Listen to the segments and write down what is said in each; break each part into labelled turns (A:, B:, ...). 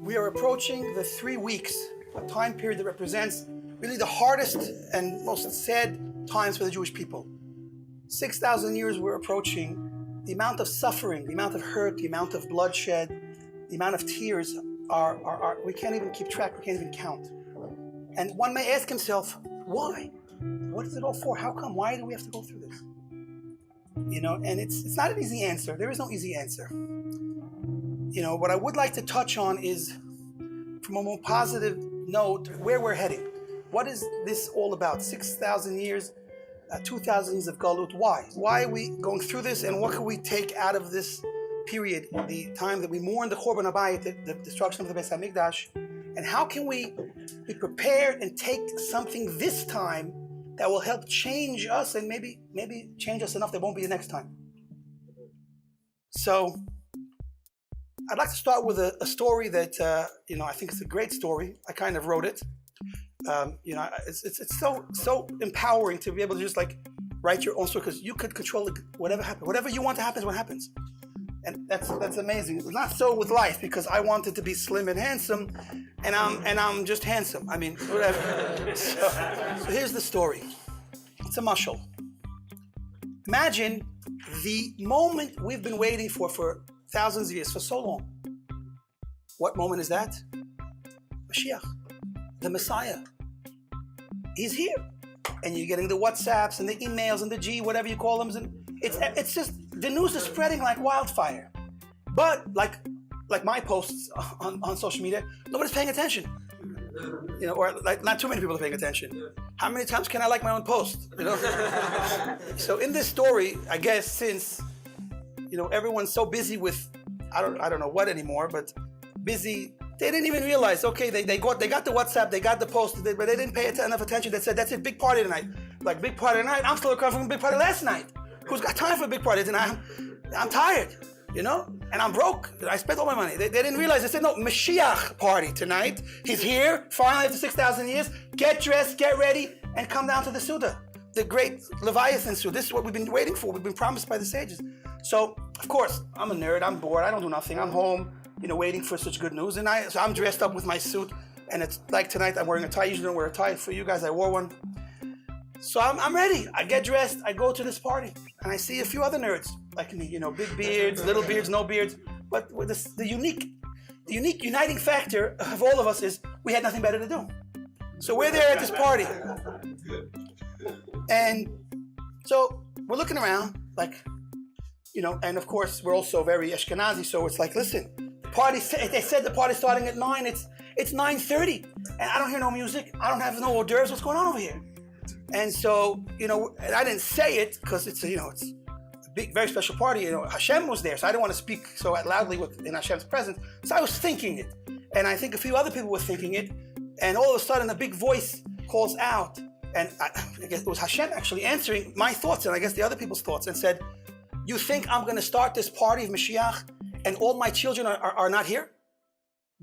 A: We are approaching the 3 weeks, a time period that represents really the hardest and most sad times for the Jewish people. 6,000 years we're approaching. The amount of suffering, the amount of hurt, the amount of bloodshed, the amount of tears are we can't even keep track, we can't even count. And one may ask himself, why? What is it all for? How come? Why do we have to go through this? You know, and it's not an easy answer. There is no easy answer. You know, what I would like to touch on is, from a more positive note, where we're heading. What is this all about? 6,000 years, 2,000 years of Galut. Why? Why are we going through this, and what can we take out of this period, the time that we mourn the Churban Habayit, the destruction of the Beis Hamikdash, and how can we be prepared and take something this time that will help change us, and maybe change us enough that won't be the next time. So I'd like to start with a story that I think it's a great story. I kind of wrote it. It's so empowering to be able to just like write your own story, because you could control it, whatever happens. Whatever you want to happen is what happens. And that's amazing. It's not so with life, because I wanted to be slim and handsome, and I'm just handsome. I mean, whatever. So here's the story. It's a mashal. Imagine the moment we've been waiting for thousands of years, for so long. What moment is that? Mashiach, the Messiah. He's here. And you're getting the WhatsApps and the emails and the whatever you call them. And it's just, the news is spreading like wildfire. But like my posts on social media, nobody's paying attention. You know, or like not too many people are paying attention. How many times can I like my own post? You know? So in this story, I guess since everyone's so busy with I don't know what anymore, but busy, they didn't even realize. Okay, they got the WhatsApp, they got the post, but they didn't pay enough attention. They said, that's it, big party tonight. Like, big party tonight. I'm still recovering from a big party last night. Who's got time for a big party tonight? I'm tired, and I'm broke. I spent all my money. They didn't realize. They said, no, Mashiach party tonight. He's here, finally after 6,000 years. Get dressed, get ready, and come down to the Suda, the great Leviathan Suda. This is what we've been waiting for. We've been promised by the sages. So, of course, I'm a nerd. I'm bored. I don't do nothing. I'm home, waiting for such good news. And so I'm dressed up with my suit. And it's like tonight, I'm wearing a tie. I usually don't wear a tie. For you guys, I wore one. So I'm ready. I get dressed. I go to this party. And I see a few other nerds like me, big beards, little beards, no beards. But with the unique uniting factor of all of us is we had nothing better to do. So we're there at this party. And so we're looking around like, and of course we're also very Ashkenazi. So it's like, listen, they said the party's starting at 9. It's 9:30 and I don't hear no music. I don't have no hors d'oeuvres. What's going on over here? And so, and I didn't say it because it's a big, very special party. Hashem was there, so I didn't want to speak so loudly in Hashem's presence. So I was thinking it. And I think a few other people were thinking it. And all of a sudden, a big voice calls out. And I guess it was Hashem actually answering my thoughts and I guess the other people's thoughts, and said, you think I'm going to start this party of Mashiach and all my children are not here?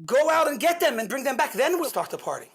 A: Go out and get them and bring them back. Then we'll start the party.